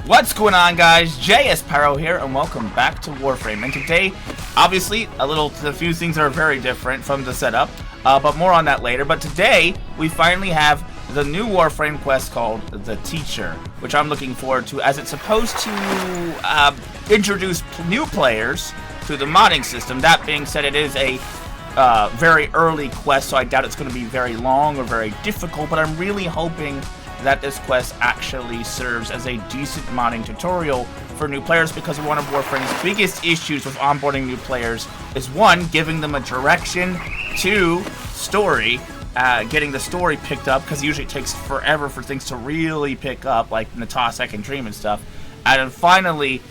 What's going on, guys? JS Pyro here, and welcome back to Warframe. And today, obviously, a few things are very different from the setup, but more on that later. But today, we finally have the new Warframe quest called The Teacher, which I'm looking forward to, as it's supposed to introduce new players to the modding system. That being said, it is a very early quest, so I doubt it's going to be very long or very difficult, but I'm really hoping that this quest actually serves as a decent modding tutorial for new players, because one of Warframe's biggest issues with onboarding new players is, one, giving them a direction, two, story, getting the story picked up, because usually it takes forever for things to really pick up, like Natasek and Dream and stuff, and then finally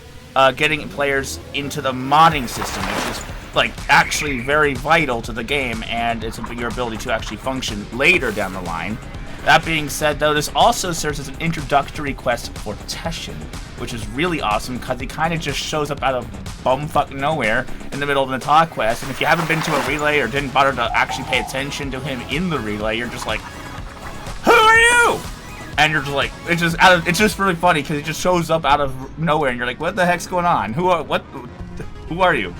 getting players into the modding system, which is like actually very vital to the game, and it's your ability to actually function later down the line. That being said, though, this also serves as an introductory quest for Teshin, which is really awesome because he kind of just shows up out of bumfuck nowhere in the middle of the talk quest. And if you haven't been to a relay or didn't bother to actually pay attention to him in the relay, you're just like, "Who are you?" And you're just like, it's just really funny because he just shows up out of nowhere, and you're like, "What the heck's going on? Who are you?"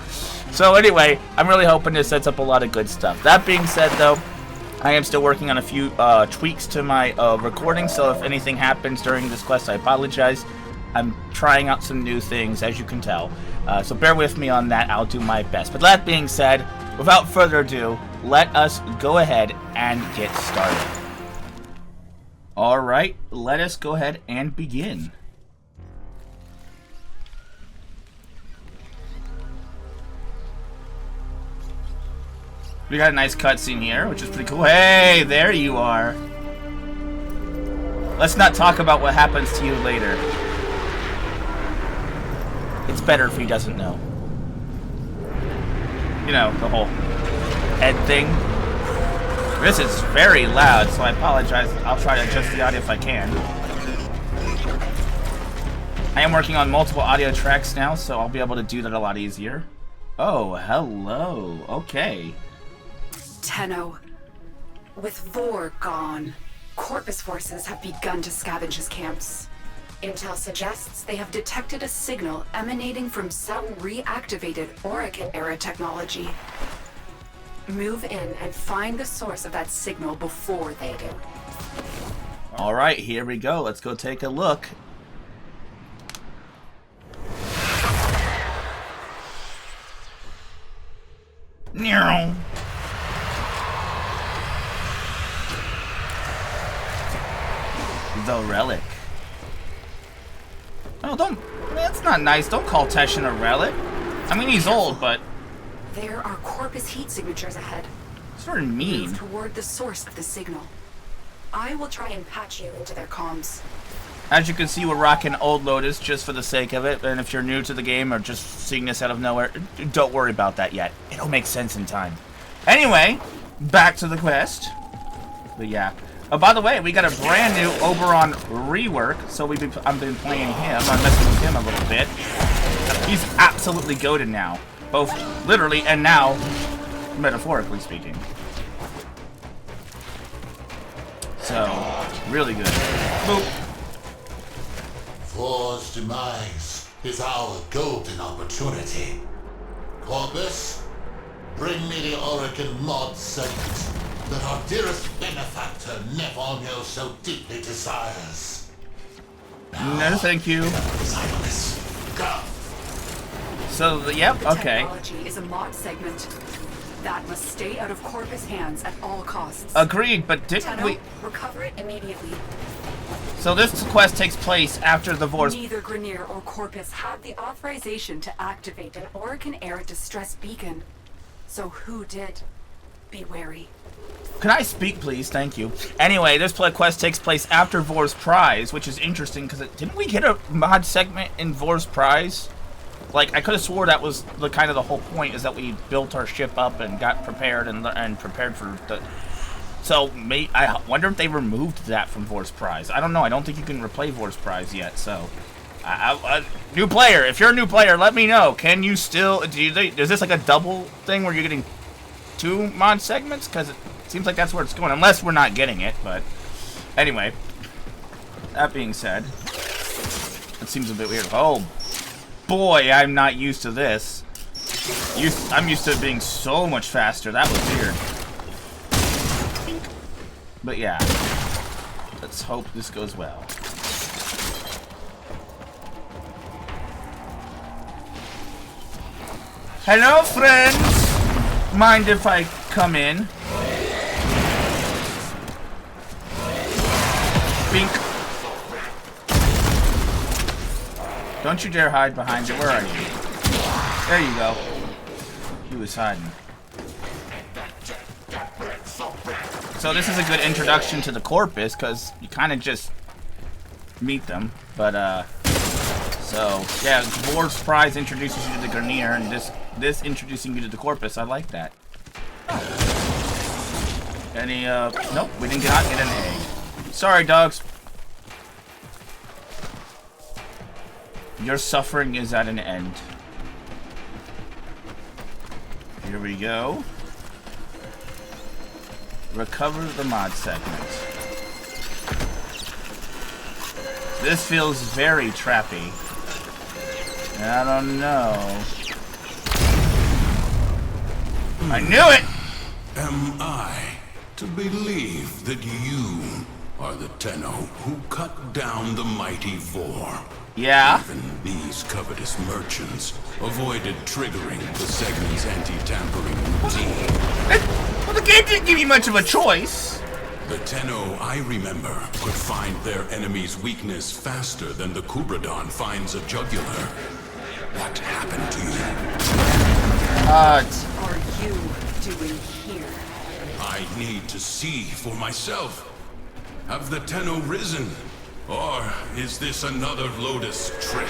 So anyway, I'm really hoping this sets up a lot of good stuff. That being said, though, I am still working on a few tweaks to my recording, so if anything happens during this quest, I apologize. I'm trying out some new things, as you can tell. So bear with me on that. I'll do my best. But that being said, without further ado, let us go ahead and get started. Alright, let us go ahead and begin. We got a nice cutscene here, which is pretty cool. Hey, there you are. Let's not talk about what happens to you later. It's better if he doesn't know. You know, the whole head thing. This is very loud, so I apologize. I'll try to adjust the audio if I can. I am working on multiple audio tracks now, so I'll be able to do that a lot easier. Oh, hello. Okay. Tenno, with Vor gone, Corpus forces have begun to scavenge his camps. Intel suggests they have detected a signal emanating from some reactivated Orokin-era technology. Move in and find the source of that signal before they do. Alright, here we go. Let's go take a look. Meow. The relic. Oh, that's not nice. Don't call Teshin a relic. I mean, he's old, but There are Corpus heat signatures ahead. it's sort of mean. Move toward the source of the signal. I will try and patch you into their comms. As you can see, we're rocking Old Lotus just for the sake of it, and if you're new to the game or just seeing this out of nowhere, don't worry about that yet. It'll make sense in time. Anyway, back to the quest. But yeah. Oh, by the way, we got a brand new Oberon rework, so I've been playing him. I'm messing with him a little bit. He's absolutely goated now, both literally and now metaphorically speaking. So, really good. Boop. Vor's demise is our golden opportunity. Corpus, bring me the Orokin mod segment that our dearest benefactor Nevonio so deeply desires. No, thank you. Silence. Go. So, yep, The okay. technology is a mod segment that must stay out of Corpus hands at all costs. Agreed, but didn't Tenno, we... recover it immediately. So this quest takes place after the Vor's... Neither Grineer or Corpus have the authorization to activate an Orokin-era distress beacon. So who did? Be wary. Can I speak, please? Thank you. Anyway, this quest takes place after Vor's Prize, which is interesting, because didn't we get a mod segment in Vor's Prize? Like, I could have swore that was the kind of the whole point, is that we built our ship up and got prepared and prepared for the... So, I wonder if they removed that from Vor's Prize. I don't know. I don't think you can replay Vor's Prize yet, so... new player, if you're a new player, let me know. Can you still... is this like a double thing where you're getting 2 mod segments? Because it seems like that's where it's going. Unless we're not getting it, but... Anyway. That being said... It seems a bit weird. Oh, boy, I'm not used to this. I'm used to it being so much faster. That was weird. But yeah. Let's hope this goes well. Hello, friends! Mind if I come in? Bink. Don't you dare hide behind it. Where are you? There you go. He was hiding. So this is a good introduction to the Corpus, because you kind of just meet them. But, so, yeah, Dwarf's Prize introduces you to the Grenier, and this introducing you to the Corpus, I like that. Any, nope, we didn't get an egg. Sorry, dogs. Your suffering is at an end. Here we go. Recover the mod segment. This feels very trappy. I don't know. I knew it! Am I to believe that you are the Tenno who cut down the mighty Vor? Yeah. Even these covetous merchants avoided triggering the segment's anti-tampering routine. Well, the game didn't give you much of a choice. The Tenno I remember could find their enemy's weakness faster than the Kubradon finds a jugular. What happened to you? What are you doing here? I need to see for myself. Have the Tenno risen? Or is this another Lotus trick?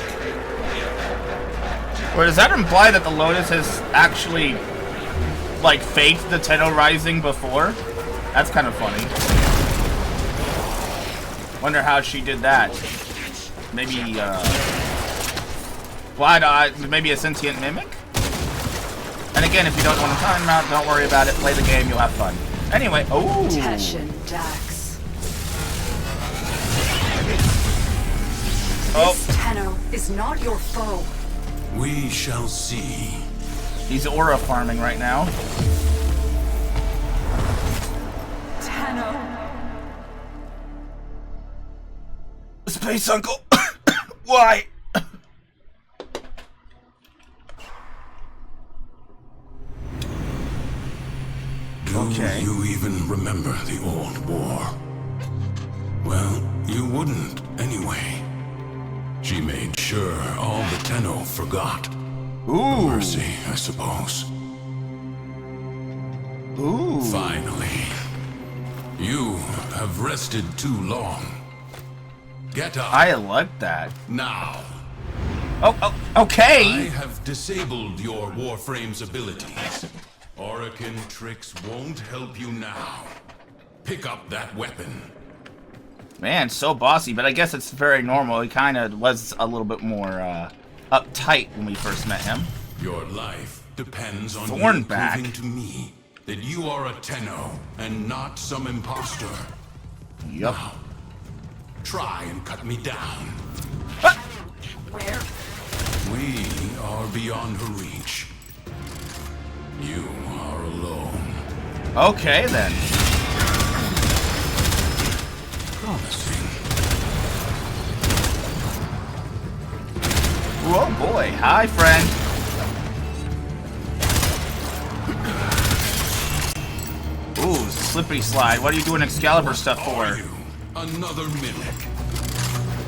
Or does that imply that the Lotus has actually, like, faked the Tenno rising before? That's kind of funny. Wonder how she did that. Maybe, maybe a sentient mimic? And again, if you don't know what I'm talking about, don't worry about it. Play the game, you'll have fun. Anyway, oh. Teshin Dax. Oh. This Tenno is not your foe. We shall see. He's aura farming right now. Tenno. Space Uncle. Why? Okay. Do you even remember the old war? Well, you wouldn't anyway. She made sure all the Tenno forgot. Ooh. Mercy, I suppose. Ooh. Finally. You have rested too long. Get up. I like that. Now. Oh, okay. I have disabled your Warframe's abilities. Orokin tricks won't help you now. Pick up that weapon. Man, so bossy, but I guess it's very normal. He kind of was a little bit more uptight when we first met him. Your life depends on you Thornback. proving to me that you are a Tenno and not some imposter. Yup. Now, try and cut me down. Where? We are beyond her reach. You are alone. Okay, then. Promising. Oh boy. Hi, friend. Ooh, slippery slide. What are you doing Excalibur stuff Are for? you another mimic?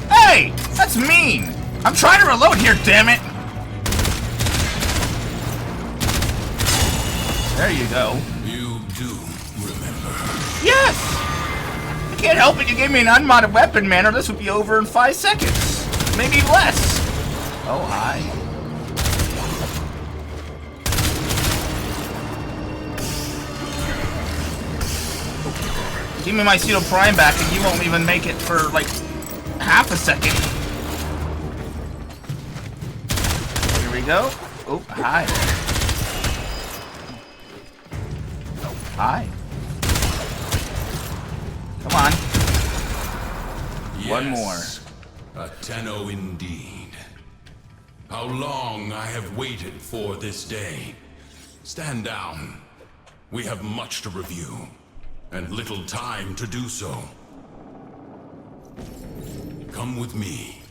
Hey! That's mean! I'm trying to reload here, damn it! There you go. You do remember. Yes! I can't help it, you gave me an unmodded weapon, man, or this would be over in 5 seconds. Maybe less. Oh, hi. Give me my Pseudo Prime back and you won't even make it for, like, half a second. Here we go. Oh, hi. Hi. Come on. Yes. One more. A Tenno indeed. How long I have waited for this day. Stand down. We have much to review, and little time to do so. Come with me.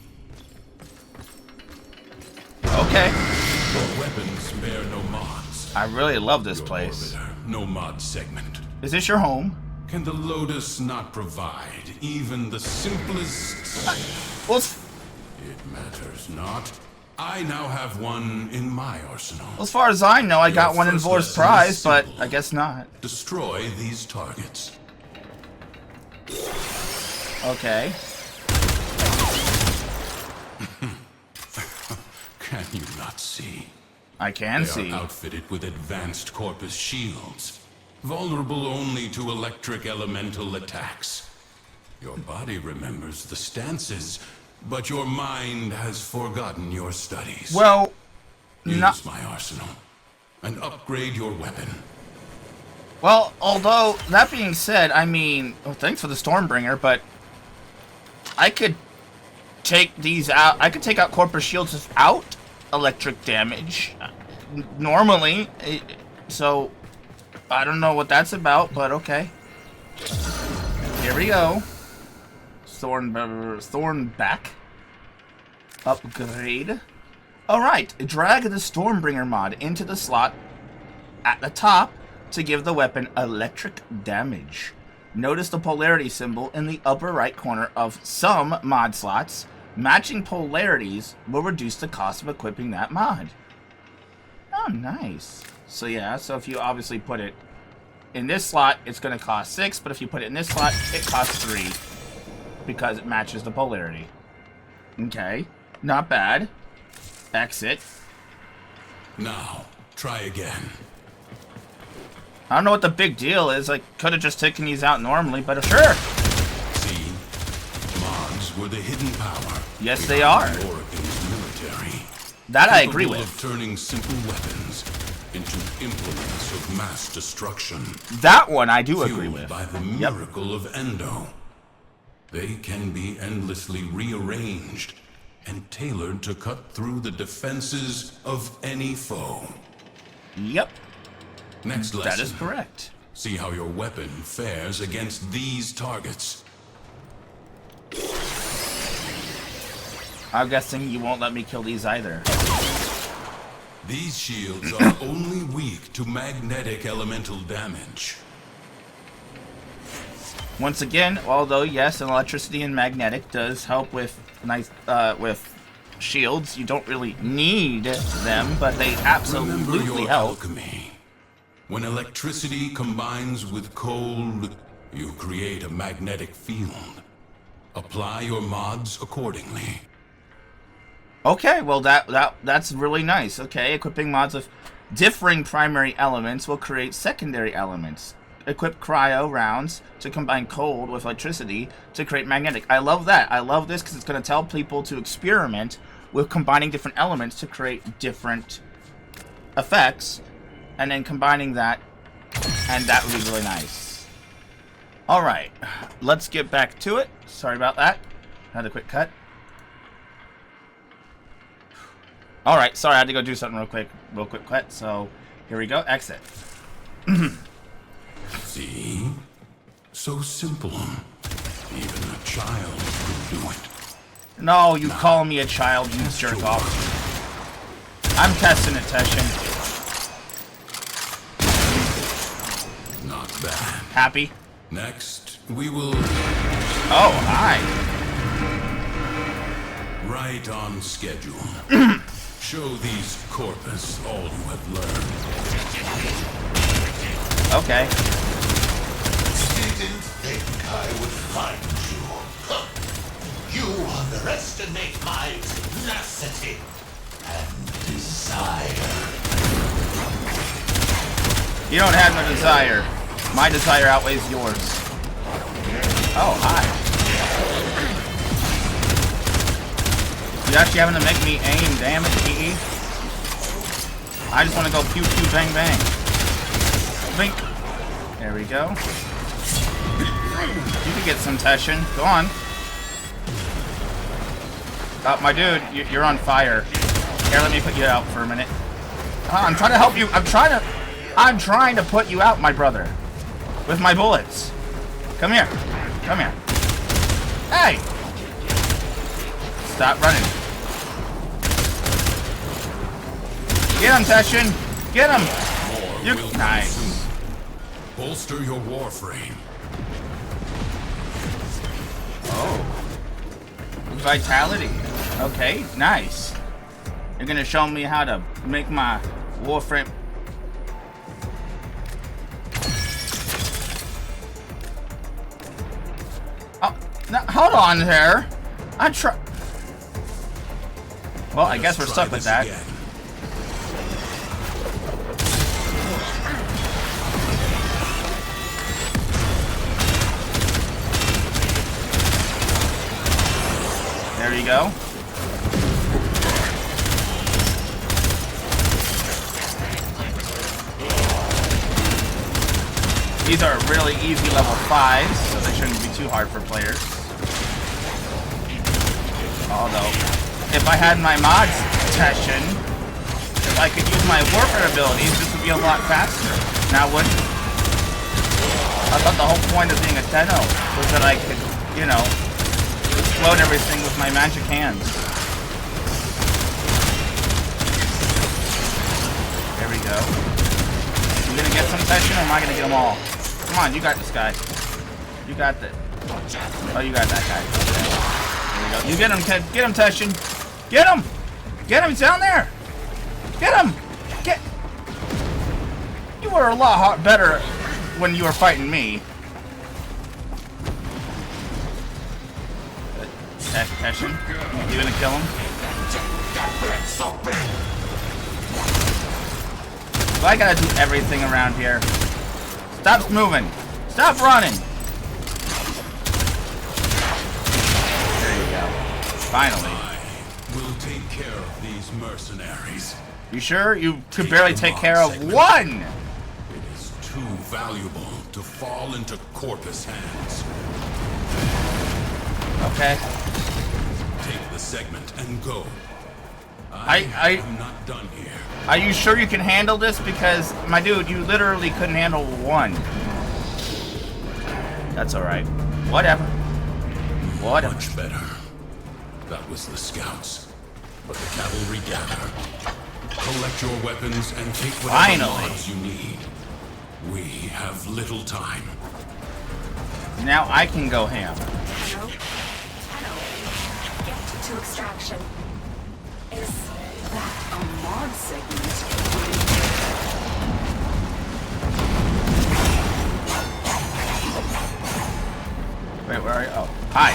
Okay. Your weapons spare no mods. I really love this Your place. orbiter, no mod segment. Is this your home? Can the Lotus not provide even the simplest... Well, It matters not. I now have one in my arsenal. as far as I know, I got Your one in first Vor's lesson prize, is but simple. I guess not. Destroy these targets. Okay. Can you not see? I can They see. are outfitted with advanced corpus shields, vulnerable only to electric elemental attacks. Your body remembers the stances, but your mind has forgotten your studies. Well, Use not... my arsenal and upgrade your weapon. Well, although, that being said, I mean... Oh, thanks for the Stormbringer, but... I could take these out... I could take out Corpus Shields without electric damage. Normally. So, I don't know what that's about, but okay. Here we go. Thornback. Upgrade. Alright, drag the Stormbringer mod into the slot at the top to give the weapon electric damage. Notice the polarity symbol in the upper right corner of some mod slots. Matching polarities will reduce the cost of equipping that mod. Oh, nice. So yeah, so if you obviously put it in this slot, it's going to cost 6, but if you put it in this slot, it costs 3. Because it matches the polarity. Okay, not bad. Exit. Now, try again. I don't know what the big deal is. I could have just taken these out normally, but sure. See? Mods were the hidden power. Yes, they are. Oregon's military. That I agree Capable with. of turning simple weapons into implements of mass destruction. That one I do agree Fueled with. by the miracle of Endo. They can be endlessly rearranged and tailored to cut through the defenses of any foe. Yep, Next lesson. that is correct. See how your weapon fares against these targets. I'm guessing you won't let me kill these either. These shields are only weak to magnetic elemental damage. Once again, although yes, electricity and magnetic does help with with shields, you don't really need them, but they Remember absolutely your help. alchemy. When electricity combines with cold, you create a magnetic field. Apply your mods accordingly. Okay, well that's really nice. Okay, equipping mods of differing primary elements will create secondary elements. Equip cryo rounds to combine cold with electricity to create magnetic. I love that. I love this because it's going to tell people to experiment with combining different elements to create different effects, and then combining that, and that would be really nice. Alright, let's get back to it. Sorry about that. Had a quick cut. Alright, sorry, I had to go do something real quick cut, so here we go, exit. See? So simple. Even a child could do it. No, you call me a child, you jerk off. I'm testing it, Teshin. Not bad. Happy? Next, we will... Oh, hi. Right on schedule. Show these corpus all you have learned. Okay. Didn't think I would find you. Huh. You underestimate my tenacity and desire. You don't have no desire. My desire outweighs yours. Oh, hi. You actually having to make me aim, damn it, EE. I just want to go pew pew bang bang. Blink. There we go. You can get some Teshin. Go on. My dude, you're on fire. Here, let me put you out for a minute. I'm trying to help you. I'm trying to put you out, my brother. With my bullets. Come here. Come here. Hey! Stop running. Get him, Teshin. Get him. You nice. Bolster your Warframe. Oh. Vitality. Okay, nice. You're gonna show me how to make my Warframe. Oh, no, hold on there. I'm trying. Well, I guess we're stuck with that. Again. There you go. These are really easy level 5s, so they shouldn't be too hard for players. Although, if I had my mods session, if I could use my Warframe abilities, this would be a lot faster. Now would. I thought the whole point of being a Tenno was that I could, you know, explode everything with my magic hands. There we go. You gonna get some session, or am I gonna get them all? Come on, you got this guy. You got the. Oh, you got that guy. There we go. You get him, Teshin. Get him! Get him! He's down there! Get him! Get. You were a lot better when you were fighting me. Teshin, you gonna kill him? So I gotta do everything around here. Stop moving. Stop running. There you go. Finally. I will take care of these mercenaries. You sure? You could barely take care of one. It is too valuable to fall into Corpus hands. Okay. Take the segment and go. I am not done here. Are you sure you can handle this? Because, my dude, you literally couldn't handle one. That's alright. Whatever. Whatever. Much better. That was the scouts. But the cavalry gather. Collect your weapons and take whatever Finally. mods you need. We have little time. Now I can go ham. Tenno? Tenno, get to extraction. Is that a mod segment? Wait, where are you? Oh, hi.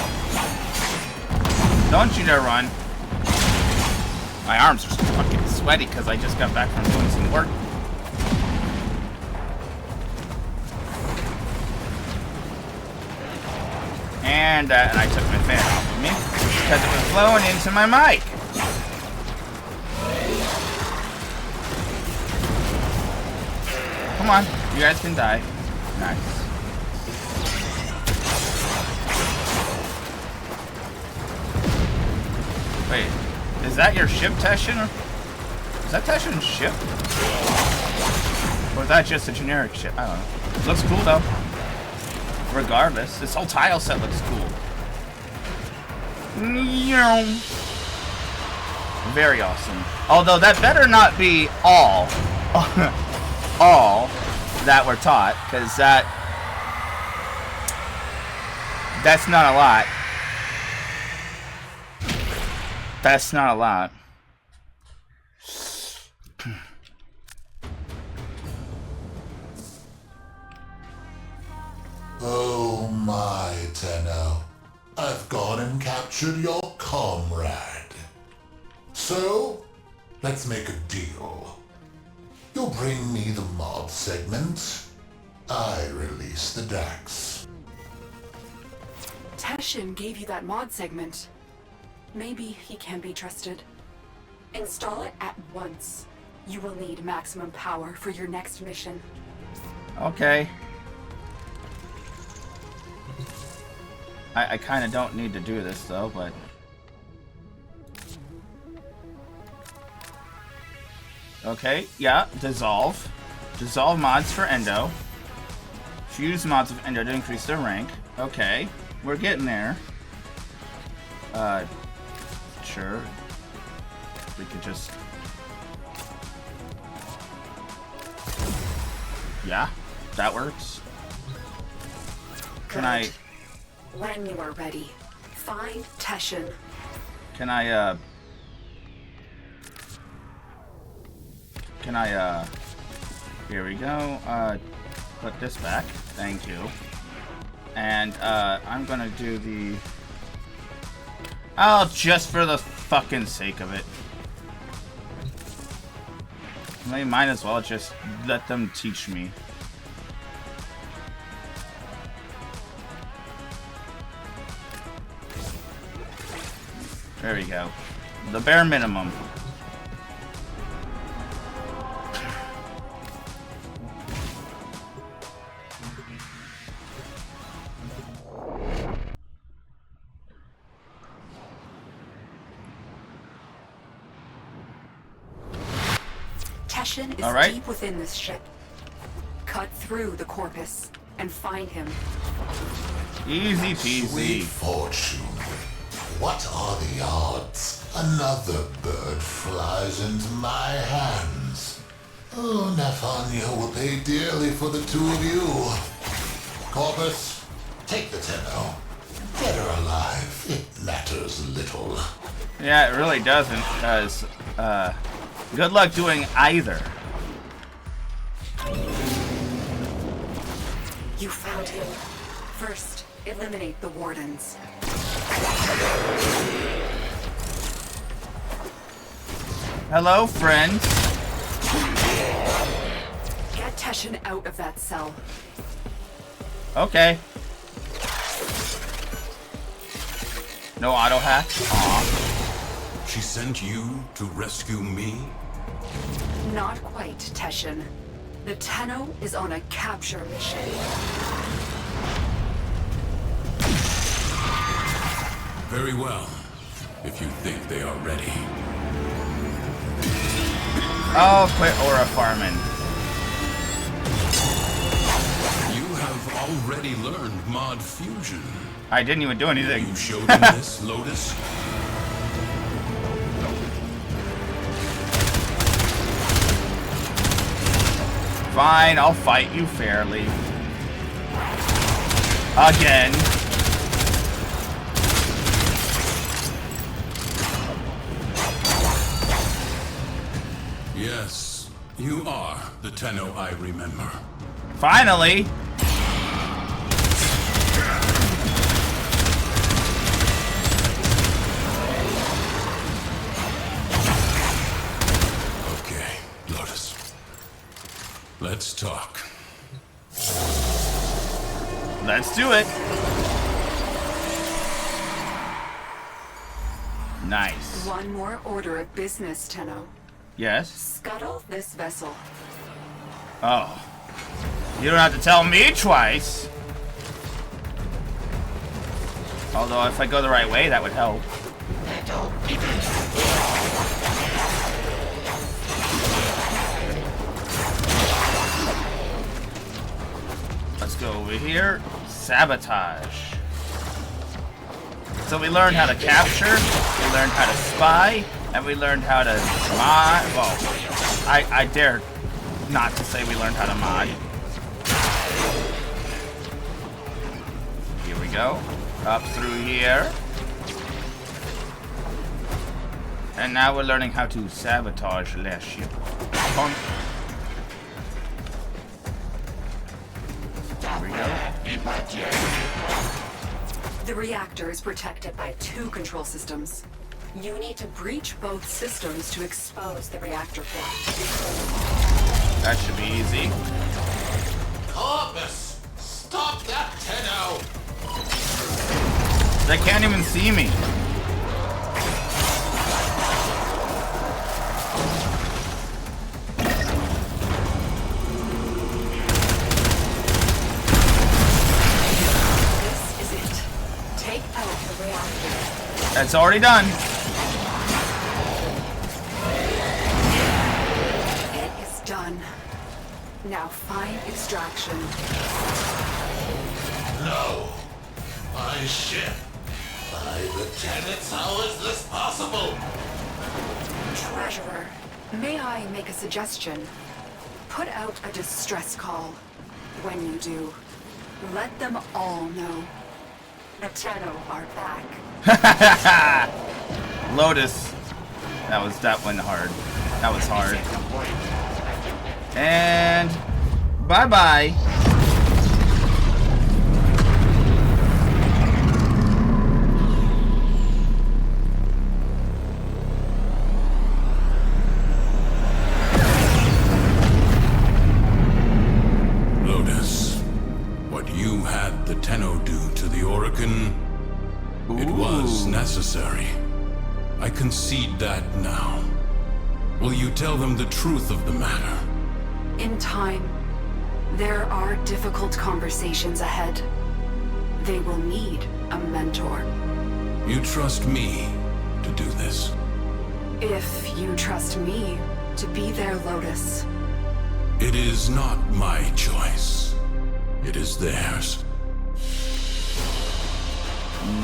Don't you dare run. My arms are fucking sweaty because I just got back from doing some work. And I took my fan off of me because it was blowing into my mic. Come on, you guys can die. Nice. Wait, is that your ship, Teshin? Is that Teshin's ship? Or is that just a generic ship? I don't know. Looks cool though. Regardless, this whole tile set looks cool. Very awesome. Although that better not be all that we're taught, because that's not a lot. That's not a lot. Oh my, Tenno. I've gone and captured your comrade. So, let's make a deal. You bring me the mod segment, I release the Dax. Teshin gave you that mod segment. Maybe he can be trusted. Install it at once. You will need maximum power for your next mission. Okay. I kind of don't need to do this though, but Okay, yeah, dissolve. Dissolve mods for Endo. Fuse mods of Endo to increase their rank. Okay, we're getting there. Sure. We could just... Yeah, that works. Can I... When you are ready, find Teshin. Can I, here we go. Put this back. Thank you. And, I'm gonna do the... Oh, just for the fucking sake of it. I might as well just let them teach me. There we go. The bare minimum. Teshin is deep within this ship. Cut through the corpus and find him. Easy peasy. Sweet fortune. What are the odds? Another bird flies into my hands. Oh, Nathania will pay dearly for the two of you. Corpus, take the Tenno. Dead or alive, it matters little. Yeah, it really doesn't, because, good luck doing either. You found him. First, eliminate the wardens. Hello, friend. Get Teshin out of that cell. Okay. No auto hack? Aw. She sent you to rescue me? Not quite, Teshin. The Tenno is on a capture mission. Very well, if you think they are ready. Oh, quit aura farming. You have already learned mod fusion. I didn't even do anything. You showed them this, Lotus? Fine, I'll fight you fairly. Again. Yes, you are the Tenno I remember. Finally. Okay, Lotus. Let's talk. Let's do it. Nice. One more order of business, Tenno. Yes? Scuttle this vessel. Oh. You don't have to tell me twice. Although if I go the right way, that would help. Let's go over here. Sabotage. So we learned how to capture, we learned how to spy, and we learned how to mod. Well, I dare not to say we learned how to mod. Here we go. Up through here. And now we're learning how to sabotage their ship. Bonk. There we go. The reactor is protected by 2 control systems. You need to breach both systems to expose the reactor port. That should be easy. Corpus, stop that Tenno! They can't even see me. This is it. Take out the reactor. That's already done. done. Now find extraction. No! My ship! By the tenets, how is this possible? Treasurer, may I make a suggestion? Put out a distress call. When you do, let them all know. The Tenno are back. Lotus. That went hard. That was hard. And bye-bye. Lotus, what you had the Tenno do to the Orokin, it was necessary. I concede that now. Will you tell them the truth of the matter? In time, there are difficult conversations ahead. They will need a mentor. You trust me to do this? If you trust me to be their Lotus. It is not my choice. It is theirs.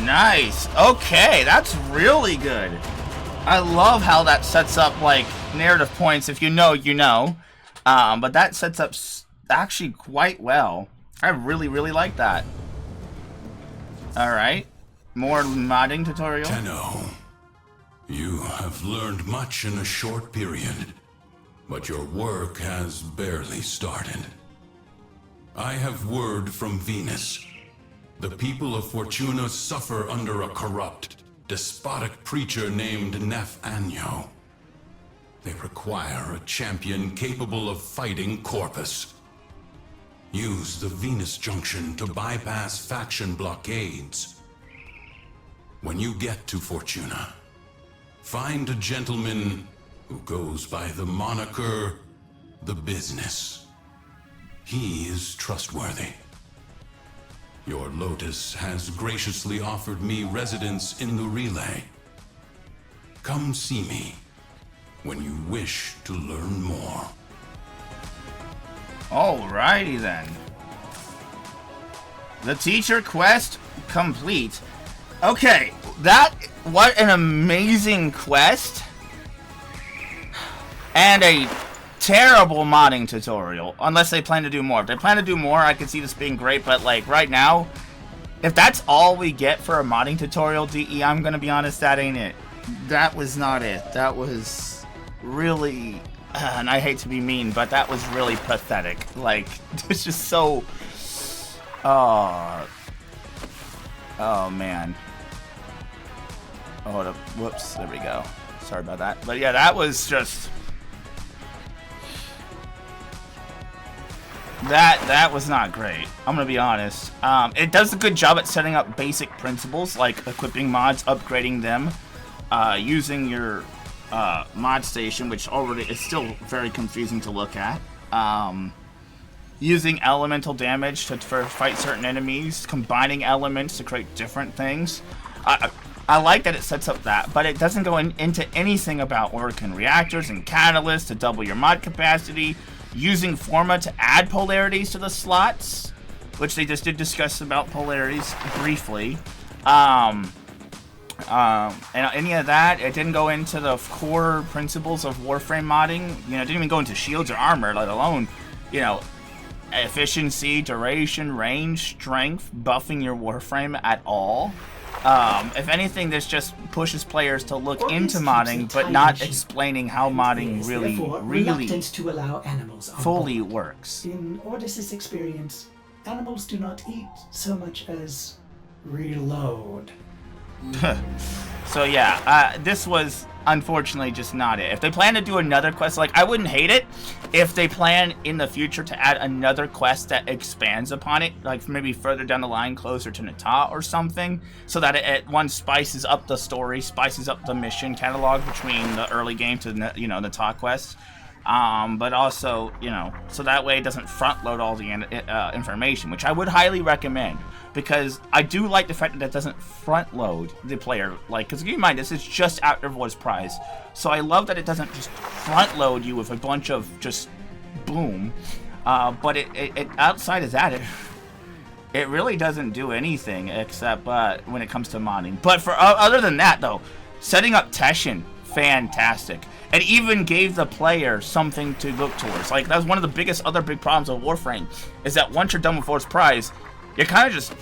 Nice. Okay, that's really good. I love how that sets up, like, narrative points. If you know, you know. But that sets up actually quite well. I really, really like that. Alright. More modding tutorial. Tenno, you have learned much in a short period, but your work has barely started. I have word from Venus. The people of Fortuna suffer under a corrupt, despotic preacher named Nef Anyo. They require a champion capable of fighting Corpus. Use the Venus Junction to bypass faction blockades. When you get to Fortuna, find a gentleman who goes by the moniker The Business. He is trustworthy. Your Lotus has graciously offered me residence in the relay. Come see me when you wish to learn more. Alrighty then. The teacher quest complete. Okay, what an amazing quest. And a terrible modding tutorial, unless they plan to do more. If they plan to do more, I could see this being great, but like right now, if that's all we get for a modding tutorial, DE, I'm gonna be honest, that ain't it. That was not it. That was really, and I hate to be mean, but that was really pathetic. Like, it's just so, oh man. Oh, whoops, there we go. Sorry about that. But yeah, that was just, that was not great. I'm gonna be honest. It does a good job at setting up basic principles like equipping mods, upgrading them, using your mod station, which already is still very confusing to look at. Using elemental damage to fight certain enemies, combining elements to create different things. I like that it sets up that, but it doesn't go into anything about Orokin reactors and catalysts to double your mod capacity, using Forma to add polarities to the slots, which they just did discuss about polarities briefly. And any of that, it didn't go into the core principles of Warframe modding. You know, it didn't even go into shields or armor, let alone, you know, efficiency, duration, range, strength, buffing your Warframe at all. If anything, this just pushes players to look into modding, but not explaining how modding really to allow animals on fully board. works. In Ordis's experience, animals do not eat so much as reload. So yeah, this was unfortunately just not it. If they plan to do another quest, like, I wouldn't hate it if they plan in the future to add another quest that expands upon it, like maybe further down the line, closer to Nata or something, so that it one spices up the story, spices up the mission catalog between the early game to, you know, Nata quests. But also, you know, so that way it doesn't front load all the information, which I would highly recommend, because I do like the fact that it doesn't front load the player, like, because keep in mind, this is just After War's Prize, so I love that it doesn't just front load you with a bunch of just boom. But it outside of that, it really doesn't do anything except when it comes to modding. But for other than that, though, setting up Teshin, fantastic. It even gave the player something to look towards. Like, that was one of the other big problems of Warframe, is that once you're done with Force Prize, you're kind of just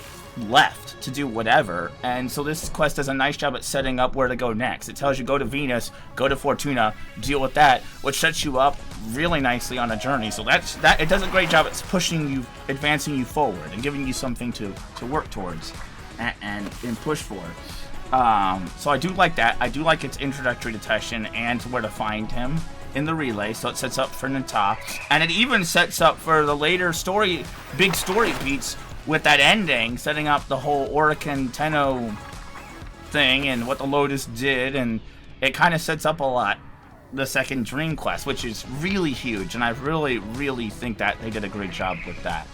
left to do whatever. And so this quest does a nice job at setting up where to go next. It tells you go to Venus, go to Fortuna, deal with that, which sets you up really nicely on a journey. So that it does a great job at pushing you, advancing you forward, and giving you something to work towards and push for. So I do like that. I do like its introductory to Teshin and where to find him in the relay. So it sets up for Nata, and it even sets up for the later big story beats with that ending, setting up the whole Orokin Tenno thing and what the Lotus did, and it kind of sets up a lot the second Dream Quest, which is really huge, and I really think that they did a great job with that.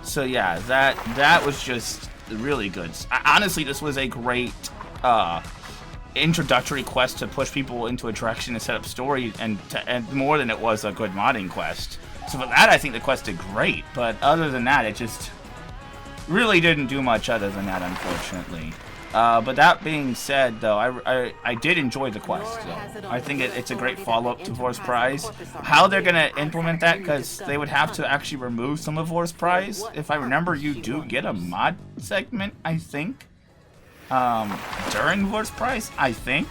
So yeah, that was just really good. Honestly, this was a great introductory quest to push people into a direction and set up story, and more than it was a good modding quest. So for that, I think the quest did great. But other than that, it just really didn't do much other than that, unfortunately. But that being said, though, I did enjoy the quest, though. I think it's a great follow-up to Force Prize. How they're going to implement that, because they would have to actually remove some of Force Prize. If I remember, you do get a mod segment, I think, during Force Prize, I think.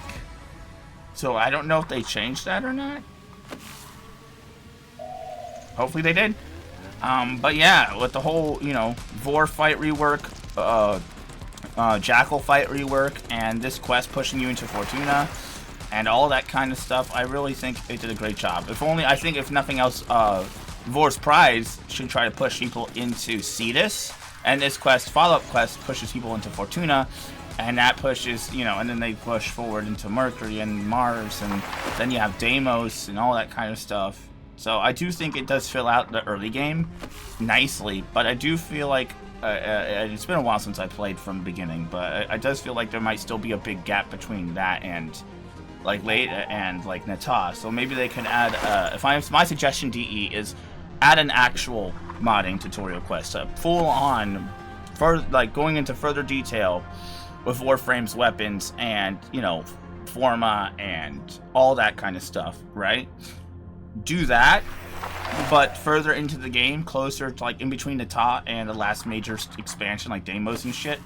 So I don't know if they changed that or not. Hopefully they did. But yeah, with the whole, Vor fight rework, Jackal fight rework, and this quest pushing you into Fortuna, and all that kind of stuff, I really think they did a great job. I think if nothing else, Vor's Prize should try to push people into Cetus, and this follow-up quest pushes people into Fortuna, and that pushes, and then they push forward into Mercury and Mars, and then you have Deimos and all that kind of stuff. So I do think it does fill out the early game nicely, but I do feel like it's been a while since I played from the beginning, but it does feel like there might still be a big gap between that and like Nata. So maybe they can add. My suggestion, DE, is add an actual modding tutorial quest, full on, going into further detail with Warframe's weapons and Forma and all that kind of stuff, right? Do that, but further into the game, closer to in between Nata and the last major expansion like Deimos and shit.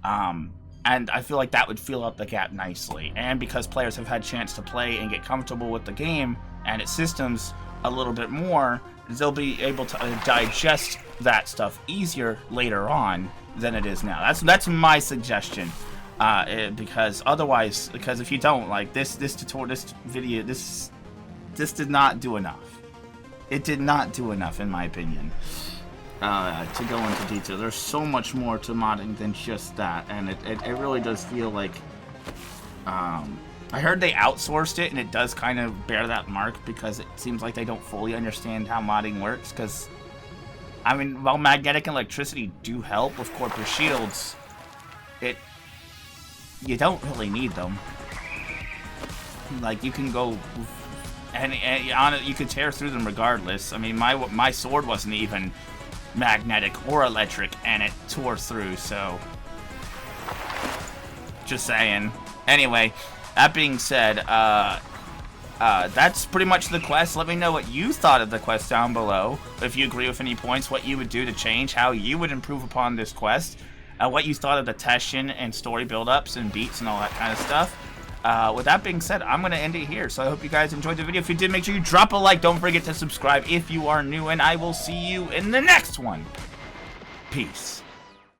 And I feel like that would fill up the gap nicely. And because players have had a chance to play and get comfortable with the game and its systems a little bit more, they'll be able to digest that stuff easier later on than it is now. That's my suggestion. Because if you don't, this video, this did not do enough. It did not do enough, in my opinion, to go into detail. There's so much more to modding than just that, and it really does feel like... I heard they outsourced it, and it does kind of bear that mark, because it seems like they don't fully understand how modding works, because, while magnetic and electricity do help with Corpus shields, you don't really need them. You can go... And you could tear through them regardless. My sword wasn't even magnetic or electric, and it tore through, so... Just saying. Anyway, that being said, that's pretty much the quest. Let me know what you thought of the quest down below. If you agree with any points, what you would do to change, how you would improve upon this quest, what you thought of the Teshin and story build-ups and beats and all that kind of stuff. With that being said, I'm going to end it here. So I hope you guys enjoyed the video. If you did, make sure you drop a like. Don't forget to subscribe if you are new, and I will see you in the next one. Peace.